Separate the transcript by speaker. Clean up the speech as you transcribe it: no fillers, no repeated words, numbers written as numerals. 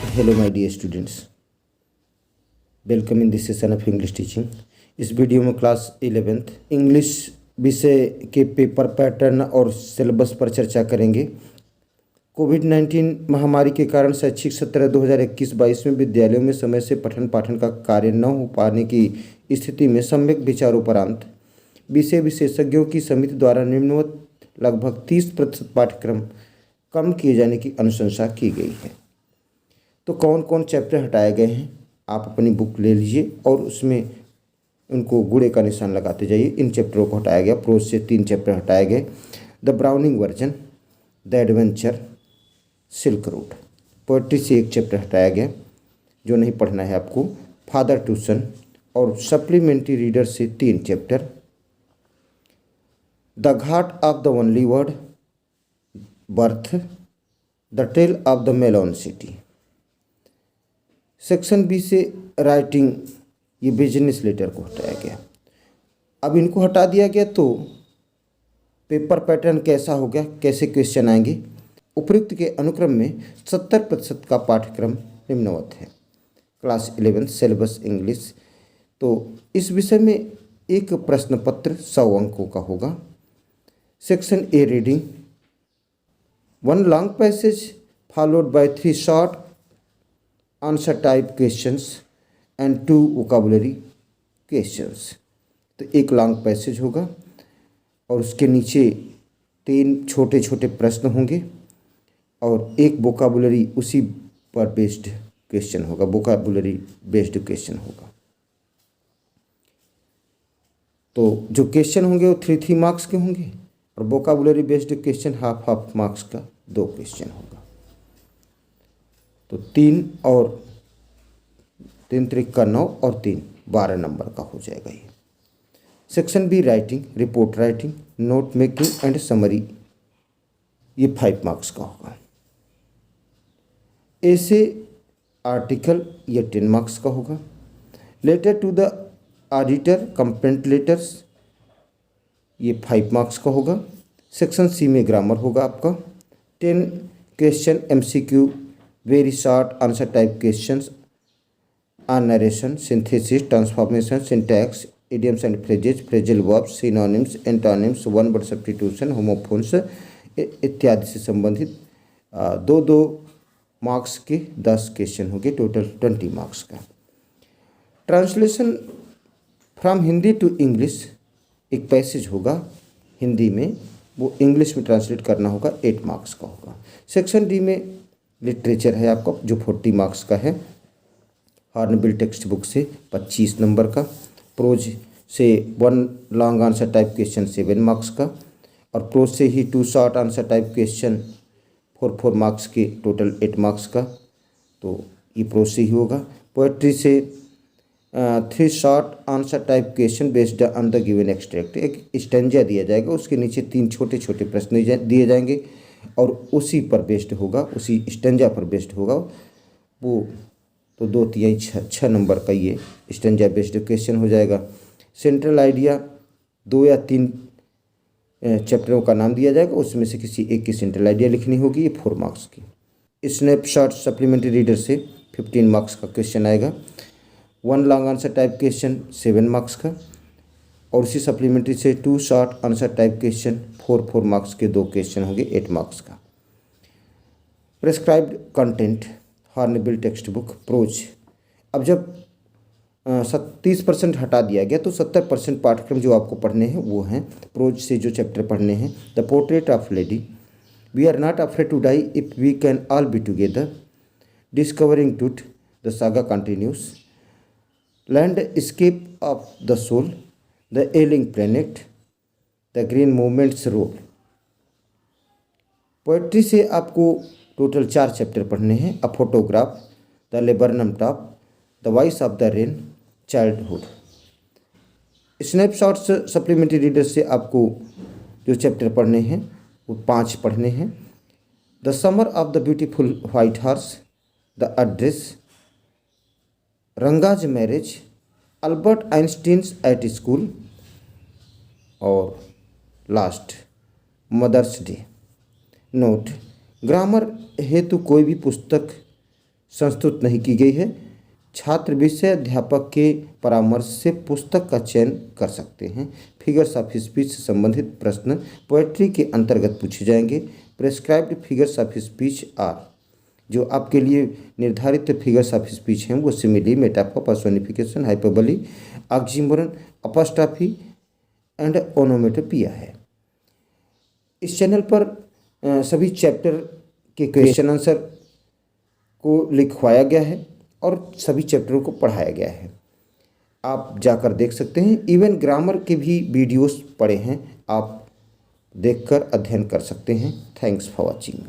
Speaker 1: Hello my dear students, welcome in this session of English teaching. इस video में class 11th English विषय के paper pattern और syllabus पर चर्चा करेंगे। कोविड-19 महामारी के कारण शैक्षिक सत्र 2021-22 में विद्यालयों में समय से पठन पाठन का कार्य न हो पाने की स्थिति में सम्यक विचारोपरांत विषय विशेषज्ञों की समिति द्वारा निम्नवत लगभग 30% पाठ्यक्रम कम किए जाने की अनुशंसा की गई है। तो कौन कौन चैप्टर हटाए गए हैं, आप अपनी बुक ले लीजिए और उसमें उनको गुणे का निशान लगाते जाइए। इन चैप्टरों को हटाया गया। प्रोज से 3 चैप्टर हटाए गए, the browning version, the adventure, silk route. Poetry से 1 चैप्टर हटाया गया जो नहीं पढ़ना है आपको, फादर ट्यूशन, और सप्लीमेंट्री रीडर से 3 chapter, the ghat of the only world, birth, the tale of the melon city. Section B से राइटिंग, ये बिजनेस लेटर को हटाया गया। अब इनको हटा दिया गया तो पेपर पैटर्न कैसा हो गया, कैसे क्वेश्चन आएंगे। उपयुक्त के अनुक्रम में 70% का पाठ्यक्रम निम्नवत है। Class 11 syllabus English. तो इस विषय में एक प्रश्न पत्र 100 अंकों का होगा। Section A reading, 1 long passage followed by 3 short answer type questions and 2 vocabulary questions. तो एक लॉन्ग पैसेज होगा और उसके नीचे 3 छोटे छोटे प्रश्न होंगे और एक वोकैबुलरी उसी पर बेस्ड क्वेश्चन होगा, वोकैबुलरी बेस्ड क्वेश्चन होगा। तो जो क्वेश्चन होंगे वो 3 मार्क्स के होंगे और vocabulary based question half marks का 2 क्वेश्चन होगा। तो 3 और 3 त्रिक का 9 और 3 12 नंबर का हो जाएगा ये। Section be writing, report writing, note making and summary, ये 5 मार्क्स का होगा। ऐसे आर्टिकल, ये 10 मार्क्स का होगा। Letter to the editor, complaint letters, ये 5 मार्क्स का होगा। सेक्शन सी में ग्रामर होगा आपका 10 question MCQ, very short answer type questions on narration, synthesis, transformation, syntax, idioms and phrases, phrasal verbs, synonyms, antonyms, one word substitution, homophones इत्यादि से संबंधित 2 marks के 10 क्वेश्चन होंगे, टोटल 20 मार्क्स का। Translation from Hindi to English, एक passage होगा हिंदी में, वो इंग्लिश में ट्रांसलेट करना होगा, 8 मार्क्स का होगा। सेक्शन डी में लिटरेचर है आपका जो 40 मार्क्स का है। हॉर्नबिल टेक्स्ट बुक से 25 नंबर का। प्रोज से 1 long answer type question 7 marks का और प्रोज से ही 2 short answer type question 4 marks के, टोटल 8 मार्क्स का। तो ये प्रोज से ही होगा। पोएट्री से 3 short answer type question based on the given extract, एक स्टेंजा दिया जाएगा, उसके नीचे 3 छोटे छोटे प्रश्न दिए जाएंगे और उसी पर बेस्ड होगा, उसी स्टेंजा पर बेस्ड होगा वो। तो 2 3 6 नंबर का ये स्टेंजा बेस्ड क्वेश्चन हो जाएगा। सेंट्रल आइडिया, 2 या 3 चैप्टरों का नाम दिया जाएगा, उसमें से किसी एक की सेंट्रल आइडिया लिखनी होगी, ये 4 मार्क्स की। स्नैपशॉट सप्लीमेंट्री रीडर से 15 मार्क्स का क्वेश्चन आएगा। 1 long answer type question 7 marks का और उसी सप्लीमेंट्री से 2 short answer type question 4 marks के 2 क्वेश्चन होंगे, 8 मार्क्स का। Prescribed content, Hornbill text book, prose. अब जब 30% हटा दिया गया तो 70% पाठ्यक्रम जो आपको पढ़ने हैं वो हैं। प्रोज से जो चैप्टर पढ़ने हैं, the portrait of lady, we are not afraid to die if we can all be together, discovering ट्रूथ, the saga continues, landscape of the soul, the ailing planet, the green movements role. Poetry से आपको total 4 chapter पढ़ने हैं। A photograph, the laburnum top, the voice of the rain, childhood. Snapshots supplementary reader से आपको जो chapter पढ़ने हैं वो 5 पढ़ने हैं। The summer of the beautiful white horse, the address, Ranga's marriage, Albert Einstein's at school और last Mother's Day. Note, grammar हेतु कोई भी पुस्तक संस्तुत नहीं की गई है। छात्र विषय अध्यापक के परामर्श से पुस्तक का चयन कर सकते हैं। फिगर्स ऑफ स्पीच से संबंधित प्रश्न पोएट्री के अंतर्गत पूछे जाएंगे। Prescribed figures of speech are, जो आपके लिए निर्धारित फिगर्स ऑफ स्पीच हैं वो simile, metaphor, personification, hyperbole, oxymoron, apostrophe and onomatopoeia है। इस चैनल पर सभी चैप्टर के क्वेश्चन आंसर को लिखवाया गया है और सभी चैप्टरों को पढ़ाया गया है। आप जाकर देख सकते हैं। इवन ग्रामर के भी वीडियोस पड़े हैं, आप देखकर अध्ययन कर सकते हैं। Thanks for watching.